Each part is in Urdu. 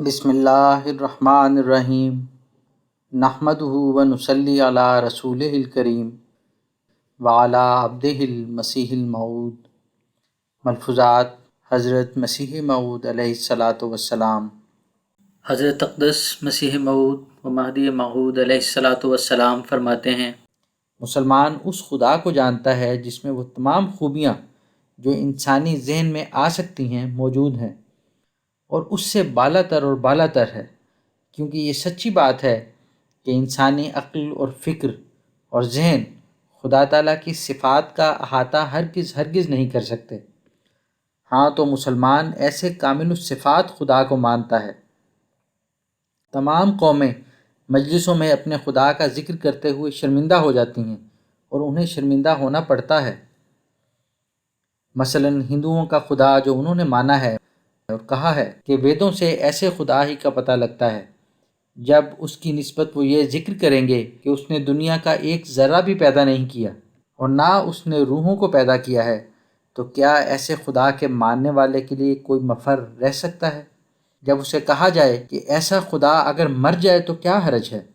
بسم اللہ الرحمن الرحیم نحمدہ ونصلی علی رسولہ الکریم وعلی عبدہ المسیح الموعود۔ ملفوظات حضرت مسیح موعود علیہ الصلاۃ والسلام۔ حضرت اقدس مسیح موعود و مہدی موعود علیہ الصلاۃ والسلام فرماتے ہیں، مسلمان اس خدا کو جانتا ہے جس میں وہ تمام خوبیاں جو انسانی ذہن میں آ سکتی ہیں موجود ہیں، اور اس سے بالا تر اور بالا تر ہے، کیونکہ یہ سچی بات ہے کہ انسانی عقل اور فکر اور ذہن خدا تعالیٰ کی صفات کا احاطہ ہرگز نہیں کر سکتے۔ ہاں تو مسلمان ایسے کامل الصفات خدا کو مانتا ہے۔ تمام قومیں مجلسوں میں اپنے خدا کا ذکر کرتے ہوئے شرمندہ ہو جاتی ہیں اور انہیں شرمندہ ہونا پڑتا ہے۔ مثلاً ہندوؤں کا خدا جو انہوں نے مانا ہے اور کہا ہے کہ ویدوں سے ایسے خدا ہی کا پتہ لگتا ہے، جب اس کی نسبت وہ یہ ذکر کریں گے کہ اس نے دنیا کا ایک ذرہ بھی پیدا نہیں کیا اور نہ اس نے روحوں کو پیدا کیا ہے، تو کیا ایسے خدا کے ماننے والے کے لیے کوئی مفر رہ سکتا ہے؟ جب اسے کہا جائے کہ ایسا خدا اگر مر جائے تو کیا حرج ہے؟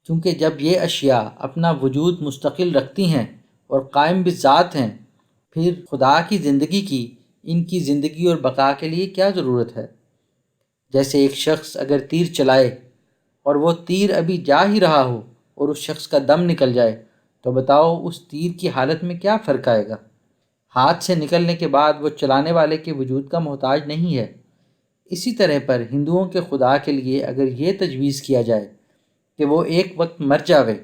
کیونکہ جب یہ اشیاء اپنا وجود مستقل رکھتی ہیں اور قائم بذات ہیں، پھر خدا کی زندگی کی ان کی زندگی اور بقا کے لیے کیا ضرورت ہے؟ جیسے ایک شخص اگر تیر چلائے اور وہ تیر ابھی جا ہی رہا ہو اور اس شخص کا دم نکل جائے، تو بتاؤ اس تیر کی حالت میں کیا فرق آئے گا؟ ہاتھ سے نکلنے کے بعد وہ چلانے والے کے وجود کا محتاج نہیں ہے۔ اسی طرح پر ہندوؤں کے خدا کے لیے اگر یہ تجویز کیا جائے کہ وہ ایک وقت مر جاوے،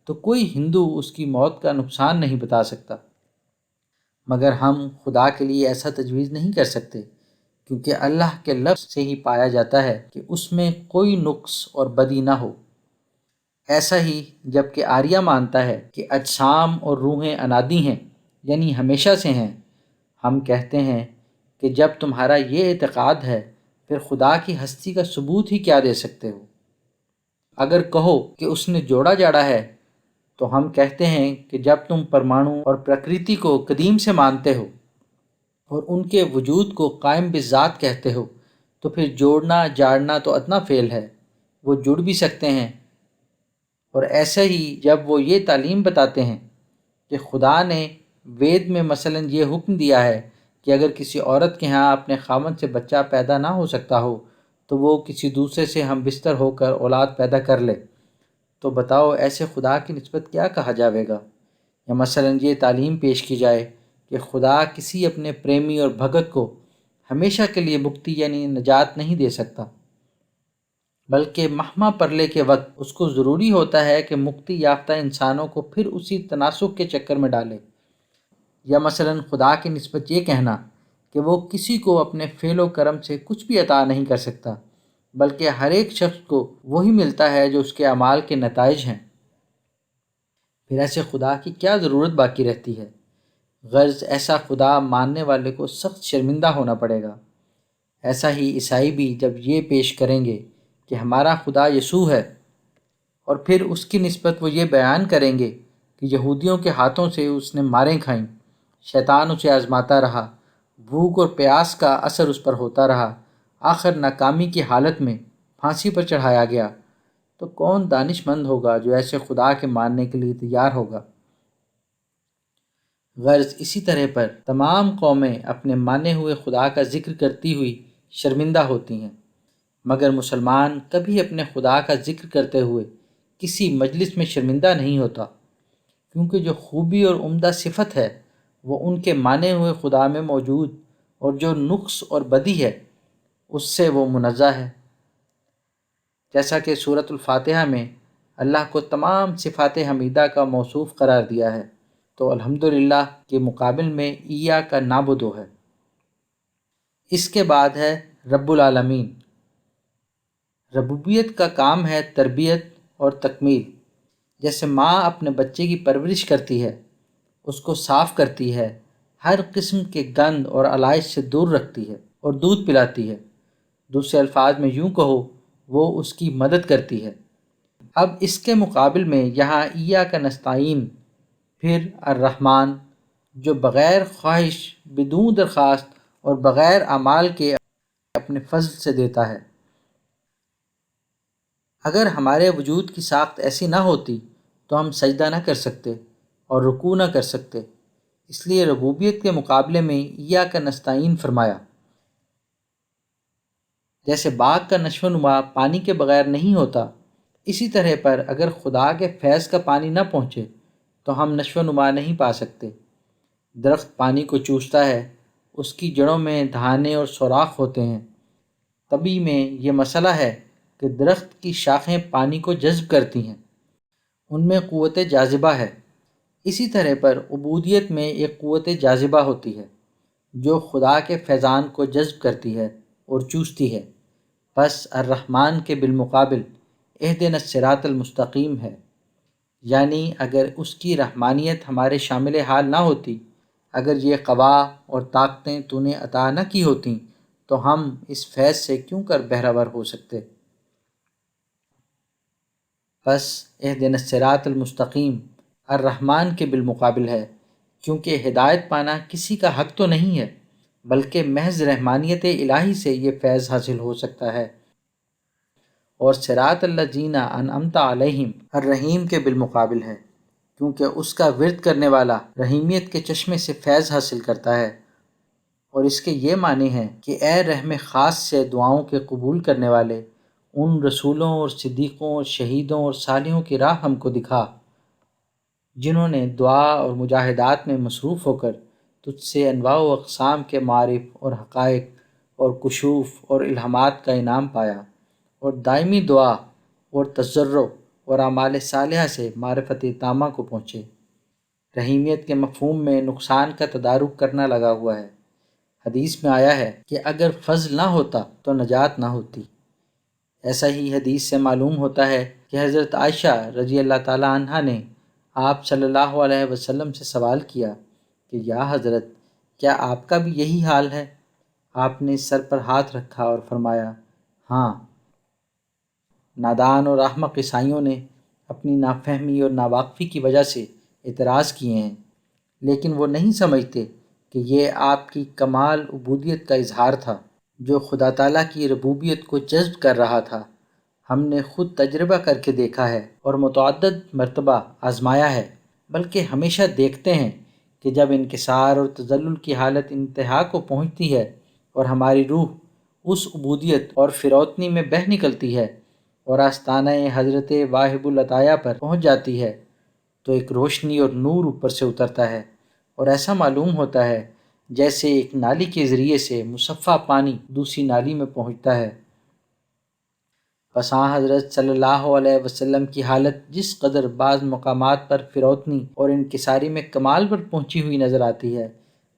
تو کوئی ہندو اس کی موت کا نقصان نہیں بتا سکتا، مگر ہم خدا کے لیے ایسا تجویز نہیں کر سکتے، کیونکہ اللہ کے لفظ سے ہی پایا جاتا ہے کہ اس میں کوئی نقص اور بدی نہ ہو۔ ایسا ہی جب کہ آریہ مانتا ہے کہ اجسام اور روحیں انادی ہیں، یعنی ہمیشہ سے ہیں، ہم کہتے ہیں کہ جب تمہارا یہ اعتقاد ہے، پھر خدا کی ہستی کا ثبوت ہی کیا دے سکتے ہو؟ اگر کہو کہ اس نے جوڑا جاڑا ہے، تو ہم کہتے ہیں کہ جب تم پرمانو اور پرکرتی کو قدیم سے مانتے ہو اور ان کے وجود کو قائم بذات کہتے ہو، تو پھر جوڑنا جاڑنا تو ادنیٰ فعل ہے، وہ جڑ بھی سکتے ہیں۔ اور ایسے ہی جب وہ یہ تعلیم بتاتے ہیں کہ خدا نے وید میں مثلاً یہ حکم دیا ہے کہ اگر کسی عورت کے ہاں اپنے خاوند سے بچہ پیدا نہ ہو سکتا ہو تو وہ کسی دوسرے سے ہم بستر ہو کر اولاد پیدا کر لے، تو بتاؤ ایسے خدا کی نسبت کیا کہا جاوے گا؟ یا مثلاً یہ تعلیم پیش کی جائے کہ خدا کسی اپنے پریمی اور بھگت کو ہمیشہ کے لیے مکتی یعنی نجات نہیں دے سکتا، بلکہ مہما پرلے کے وقت اس کو ضروری ہوتا ہے کہ مکتی یافتہ انسانوں کو پھر اسی تناسخ کے چکر میں ڈالے۔ یا مثلاً خدا کی نسبت یہ کہنا کہ وہ کسی کو اپنے فعل و کرم سے کچھ بھی عطا نہیں کر سکتا، بلکہ ہر ایک شخص کو وہی ملتا ہے جو اس کے اعمال کے نتائج ہیں، پھر ایسے خدا کی کیا ضرورت باقی رہتی ہے؟ غرض ایسا خدا ماننے والے کو سخت شرمندہ ہونا پڑے گا۔ ایسا ہی عیسائی بھی جب یہ پیش کریں گے کہ ہمارا خدا یسوع ہے، اور پھر اس کی نسبت وہ یہ بیان کریں گے کہ یہودیوں کے ہاتھوں سے اس نے ماریں کھائیں، شیطان اسے آزماتا رہا، بھوک اور پیاس کا اثر اس پر ہوتا رہا، آخر ناکامی کی حالت میں پھانسی پر چڑھایا گیا، تو کون دانش مند ہوگا جو ایسے خدا کے ماننے کے لیے تیار ہوگا؟ غرض اسی طرح پر تمام قومیں اپنے مانے ہوئے خدا کا ذکر کرتی ہوئی شرمندہ ہوتی ہیں، مگر مسلمان کبھی اپنے خدا کا ذکر کرتے ہوئے کسی مجلس میں شرمندہ نہیں ہوتا، کیونکہ جو خوبی اور عمدہ صفت ہے وہ ان کے مانے ہوئے خدا میں موجود، اور جو نقص اور بدی ہے اس سے وہ منزہ ہے۔ جیسا کہ سورۃ الفاتحہ میں اللہ کو تمام صفات حمیدہ کا موصوف قرار دیا ہے، تو الحمدللہ کے مقابل میں ایاک نعبد ہے۔ اس کے بعد ہے رب العالمین۔ ربوبیت کا کام ہے تربیت اور تکمیل۔ جیسے ماں اپنے بچے کی پرورش کرتی ہے، اس کو صاف کرتی ہے، ہر قسم کے گند اور علائش سے دور رکھتی ہے اور دودھ پلاتی ہے، دوسرے الفاظ میں یوں کہو وہ اس کی مدد کرتی ہے۔ اب اس کے مقابل میں یہاں ایاک نستعین، پھر الرحمن، جو بغیر خواہش، بدون درخواست اور بغیر اعمال کے اپنے فضل سے دیتا ہے۔ اگر ہمارے وجود کی ساخت ایسی نہ ہوتی تو ہم سجدہ نہ کر سکتے اور رکوع نہ کر سکتے، اس لیے ربوبیت کے مقابلے میں ایاک نستعین فرمایا۔ جیسے باغ کا نشو و نما پانی کے بغیر نہیں ہوتا، اسی طرح پر اگر خدا کے فیض کا پانی نہ پہنچے تو ہم نشو و نما نہیں پا سکتے۔ درخت پانی کو چوستا ہے، اس کی جڑوں میں دھانے اور سوراخ ہوتے ہیں۔ طبی میں یہ مسئلہ ہے کہ درخت کی شاخیں پانی کو جذب کرتی ہیں، ان میں قوت جاذبہ ہے۔ اسی طرح پر عبودیت میں ایک قوت جاذبہ ہوتی ہے جو خدا کے فیضان کو جذب کرتی ہے اور چوستی ہے۔ پس الرحمن کے بالمقابل اہدنا الصراط المستقیم ہے، یعنی اگر اس کی رحمانیت ہمارے شامل حال نہ ہوتی، اگر یہ قوا اور طاقتیں تو نے عطا نہ کی ہوتیں تو ہم اس فیض سے کیوں کر بہرہ ور ہو سکتے۔ پس اہدنا الصراط المستقیم الرحمن کے بالمقابل ہے، کیونکہ ہدایت پانا کسی کا حق تو نہیں ہے، بلکہ محض رحمانیت الہی سے یہ فیض حاصل ہو سکتا ہے۔ اور صراط الذین انعمت علیہم الرحیم کے بالمقابل ہے، کیونکہ اس کا ورد کرنے والا رحیمیت کے چشمے سے فیض حاصل کرتا ہے۔ اور اس کے یہ معنی ہیں کہ اے رحم خاص سے دعاؤں کے قبول کرنے والے، ان رسولوں اور صدیقوں اور شہیدوں اور صالحوں کی راہ ہم کو دکھا جنہوں نے دعا اور مجاہدات میں مصروف ہو کر تجھ سے انواع و اقسام کے معارف اور حقائق اور کشوف اور الہامات کا انعام پایا، اور دائمی دعا اور تضرع اور اعمال صالحہ سے معرفت تامہ کو پہنچے۔ رحیمیت کے مفہوم میں نقصان کا تدارک کرنا لگا ہوا ہے۔ حدیث میں آیا ہے کہ اگر فضل نہ ہوتا تو نجات نہ ہوتی۔ ایسا ہی حدیث سے معلوم ہوتا ہے کہ حضرت عائشہ رضی اللہ تعالیٰ عنہا نے آپ صلی اللہ علیہ وسلم سے سوال کیا کہ یا حضرت، کیا آپ کا بھی یہی حال ہے؟ آپ نے سر پر ہاتھ رکھا اور فرمایا، ہاں۔ نادان اور احمق عیسائیوں نے اپنی نافہمی اور ناواقفی کی وجہ سے اعتراض کیے ہیں، لیکن وہ نہیں سمجھتے کہ یہ آپ کی کمال عبودیت کا اظہار تھا جو خدا تعالیٰ کی ربوبیت کو جذب کر رہا تھا۔ ہم نے خود تجربہ کر کے دیکھا ہے اور متعدد مرتبہ آزمایا ہے، بلکہ ہمیشہ دیکھتے ہیں کہ جب انکسار اور تذلل کی حالت انتہا کو پہنچتی ہے اور ہماری روح اس عبودیت اور فروتنی میں بہہ نکلتی ہے اور آستانہ حضرت واہب العطایہ پر پہنچ جاتی ہے، تو ایک روشنی اور نور اوپر سے اترتا ہے، اور ایسا معلوم ہوتا ہے جیسے ایک نالی کے ذریعے سے مصفہ پانی دوسری نالی میں پہنچتا ہے۔ پس حضرت صلی اللہ علیہ وسلم کی حالت جس قدر بعض مقامات پر فروتنی اور انکساری میں کمال پر پہنچی ہوئی نظر آتی ہے،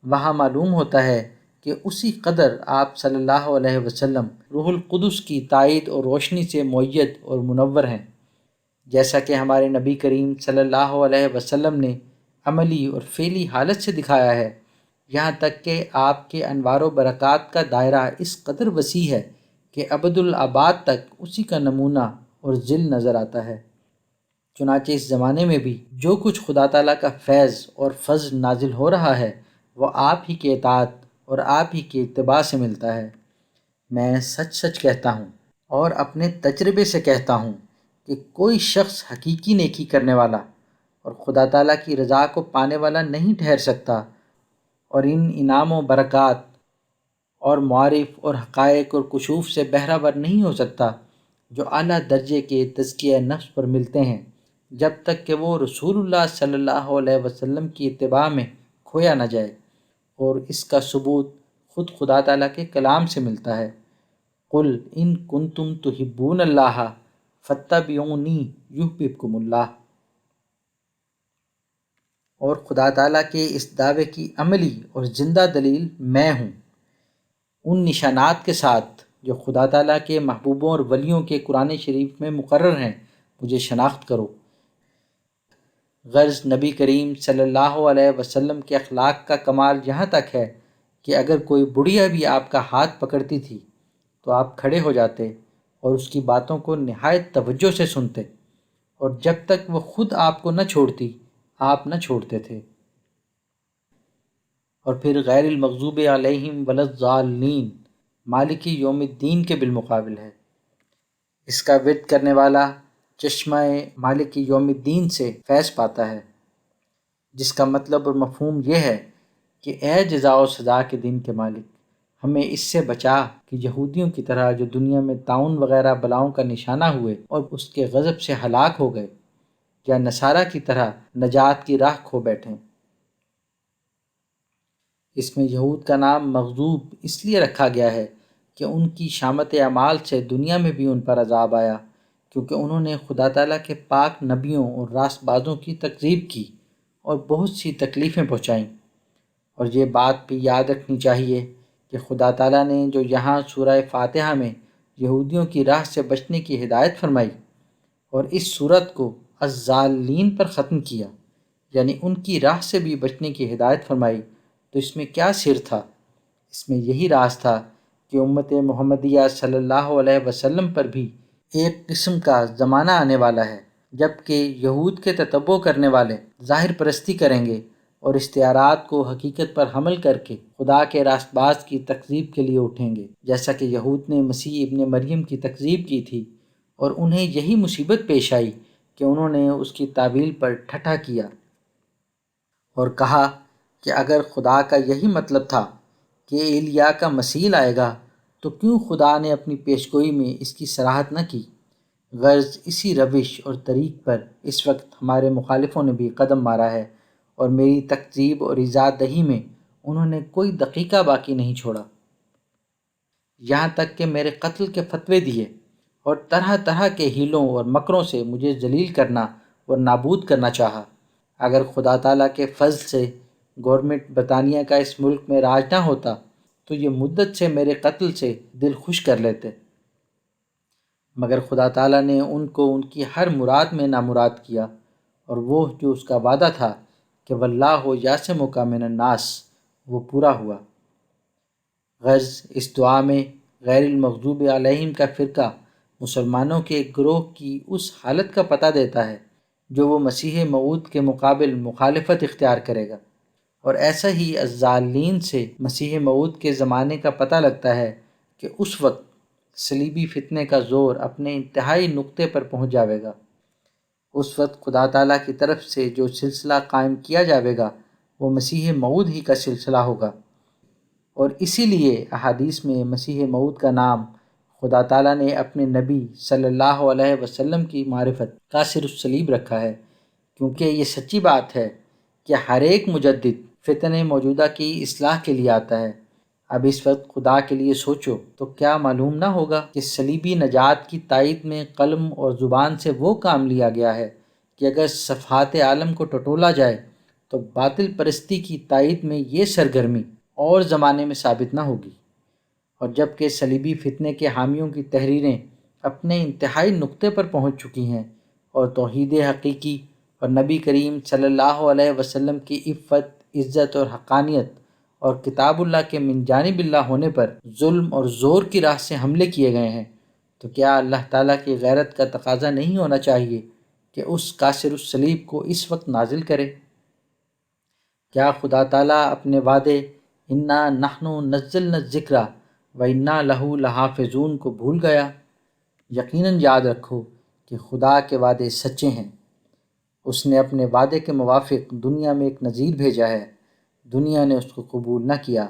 وہاں معلوم ہوتا ہے کہ اسی قدر آپ صلی اللہ علیہ وسلم روح القدس کی تائید اور روشنی سے مؤید اور منور ہیں، جیسا کہ ہمارے نبی کریم صلی اللہ علیہ وسلم نے عملی اور فعلی حالت سے دکھایا ہے، یہاں تک کہ آپ کے انوار و برکات کا دائرہ اس قدر وسیع ہے کہ ابد الآباد تک اسی کا نمونہ اور ظل نظر آتا ہے۔ چنانچہ اس زمانے میں بھی جو کچھ خدا تعالیٰ کا فیض اور فضل نازل ہو رہا ہے وہ آپ ہی کے اطاعت اور آپ ہی کے اتباع سے ملتا ہے۔ میں سچ سچ کہتا ہوں اور اپنے تجربے سے کہتا ہوں کہ کوئی شخص حقیقی نیکی کرنے والا اور خدا تعالیٰ کی رضا کو پانے والا نہیں ٹھہر سکتا، اور ان انعام و برکات اور معارف اور حقائق اور کشوف سے بہرہ ور نہیں ہو سکتا جو اعلیٰ درجے کے تزکیہ نفس پر ملتے ہیں، جب تک کہ وہ رسول اللہ صلی اللہ علیہ وسلم کی اتباع میں کھویا نہ جائے، اور اس کا ثبوت خود خدا تعالیٰ کے کلام سے ملتا ہے۔ قل ان کنتم تحبون اللہ فاتبعونی یحببکم اللہ۔ اور خدا تعالیٰ کے اس دعوے کی عملی اور زندہ دلیل میں ہوں، ان نشانات کے ساتھ جو خدا تعالیٰ کے محبوبوں اور ولیوں کے قرآن شریف میں مقرر ہیں، مجھے شناخت کرو۔ غرض نبی کریم صلی اللہ علیہ وسلم کے اخلاق کا کمال یہاں تک ہے کہ اگر کوئی بڑھیا بھی آپ کا ہاتھ پکڑتی تھی تو آپ کھڑے ہو جاتے اور اس کی باتوں کو نہایت توجہ سے سنتے، اور جب تک وہ خود آپ کو نہ چھوڑتی آپ نہ چھوڑتے تھے۔ اور پھر غیر المغضوب علیہم ولا الضالین مالکی یوم الدین کے بالمقابل ہے۔ اس کا ورد کرنے والا چشمہ مالکی یوم الدین سے فیض پاتا ہے، جس کا مطلب اور مفہوم یہ ہے کہ اے جزا و سزا کے دن کے مالک، ہمیں اس سے بچا کہ یہودیوں کی طرح جو دنیا میں طاعون وغیرہ بلاؤں کا نشانہ ہوئے اور اس کے غضب سے ہلاک ہو گئے، یا نصارہ کی طرح نجات کی راہ کھو بیٹھیں۔ اس میں یہود کا نام مغضوب اس لیے رکھا گیا ہے کہ ان کی شامت اعمال سے دنیا میں بھی ان پر عذاب آیا، کیونکہ انہوں نے خدا تعالیٰ کے پاک نبیوں اور راست بازوں کی تکذیب کی اور بہت سی تکلیفیں پہنچائیں۔ اور یہ بات بھی یاد رکھنی چاہیے کہ خدا تعالیٰ نے جو یہاں سورہ فاتحہ میں یہودیوں کی راہ سے بچنے کی ہدایت فرمائی اور اس صورت کو الضالین پر ختم کیا، یعنی ان کی راہ سے بھی بچنے کی ہدایت فرمائی، تو اس میں کیا سر تھا؟ اس میں یہی راز تھا کہ امت محمدیہ صلی اللہ علیہ وسلم پر بھی ایک قسم کا زمانہ آنے والا ہے جب کہ یہود کے تتبع کرنے والے ظاہر پرستی کریں گے اور استعارات کو حقیقت پر حمل کر کے خدا کے راست باز کی تکذیب کے لیے اٹھیں گے، جیسا کہ یہود نے مسیح ابن مریم کی تکذیب کی تھی، اور انہیں یہی مصیبت پیش آئی کہ انہوں نے اس کی تعویل پر ٹھٹھا کیا اور کہا کہ اگر خدا کا یہی مطلب تھا کہ ایلیا کا مسیح آئے گا تو کیوں خدا نے اپنی پیشگوئی میں اس کی صراحت نہ کی؟ غرض اسی روش اور طریق پر اس وقت ہمارے مخالفوں نے بھی قدم مارا ہے، اور میری تکذیب اور ایذا دہی میں انہوں نے کوئی دقیقہ باقی نہیں چھوڑا، یہاں تک کہ میرے قتل کے فتوے دیے اور طرح طرح کے ہیلوں اور مکروں سے مجھے ذلیل کرنا اور نابود کرنا چاہا۔ اگر خدا تعالیٰ کے فضل سے گورنمنٹ برطانیہ کا اس ملک میں راج نہ ہوتا تو یہ مدت سے میرے قتل سے دل خوش کر لیتے، مگر خدا تعالیٰ نے ان کو ان کی ہر مراد میں نامراد کیا، اور وہ جو اس کا وعدہ تھا کہ واللہ یعصمک من الناس، وہ پورا ہوا۔ غرض اس دعا میں غیر المغضوب علیہم کا فرقہ مسلمانوں کے ایک گروہ کی اس حالت کا پتہ دیتا ہے جو وہ مسیح موعود کے مقابل مخالفت اختیار کرے گا، اور ایسا ہی الضالین سے مسیح موعود کے زمانے کا پتہ لگتا ہے کہ اس وقت صلیبی فتنے کا زور اپنے انتہائی نقطے پر پہنچ جاوے گا۔ اس وقت خدا تعالیٰ کی طرف سے جو سلسلہ قائم کیا جاوے گا وہ مسیح موعود ہی کا سلسلہ ہوگا، اور اسی لیے احادیث میں مسیح موعود کا نام خدا تعالیٰ نے اپنے نبی صلی اللہ علیہ وسلم کی معرفت کاسر الصلیب رکھا ہے، کیونکہ یہ سچی بات ہے کہ ہر ایک مجدد فتنے موجودہ کی اصلاح کے لیے آتا ہے۔ اب اس وقت خدا کے لیے سوچو تو کیا معلوم نہ ہوگا کہ صلیبی نجات کی تائید میں قلم اور زبان سے وہ کام لیا گیا ہے کہ اگر صفحات عالم کو ٹٹولا جائے تو باطل پرستی کی تائید میں یہ سرگرمی اور زمانے میں ثابت نہ ہوگی، اور جب کہ صلیبی فتنے کے حامیوں کی تحریریں اپنے انتہائی نقطے پر پہنچ چکی ہیں اور توحید حقیقی اور نبی کریم صلی اللہ علیہ وسلم کی عفت، عزت اور حقانیت اور کتاب اللہ کے من جانب اللہ ہونے پر ظلم اور زور کی راہ سے حملے کیے گئے ہیں، تو کیا اللہ تعالیٰ کی غیرت کا تقاضا نہیں ہونا چاہیے کہ اس کاسر الصلیب کو اس وقت نازل کرے؟ کیا خدا تعالیٰ اپنے وعدے انا نحن نزلنا الذکر و انا لہ لحافظون کو بھول گیا؟ یقیناً یاد رکھو کہ خدا کے وعدے سچے ہیں۔ اس نے اپنے وعدے کے موافق دنیا میں ایک نذیر بھیجا ہے، دنیا نے اس کو قبول نہ کیا،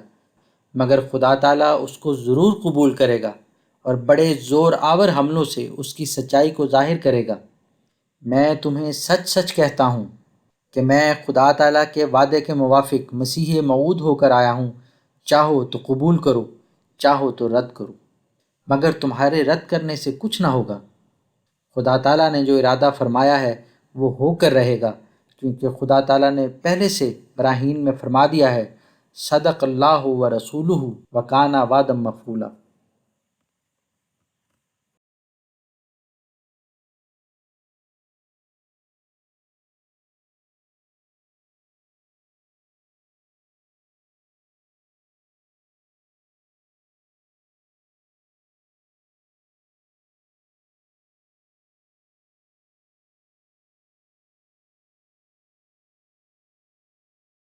مگر خدا تعالیٰ اس کو ضرور قبول کرے گا اور بڑے زور آور حملوں سے اس کی سچائی کو ظاہر کرے گا۔ میں تمہیں سچ سچ کہتا ہوں کہ میں خدا تعالیٰ کے وعدے کے موافق مسیح موعود ہو کر آیا ہوں، چاہو تو قبول کرو، چاہو تو رد کرو، مگر تمہارے رد کرنے سے کچھ نہ ہوگا۔ خدا تعالیٰ نے جو ارادہ فرمایا ہے وہ ہو کر رہے گا، کیونکہ خدا تعالیٰ نے پہلے سے براہین میں فرما دیا ہے، صدق اللہ و رسولہ وکان وعدا مفعولا۔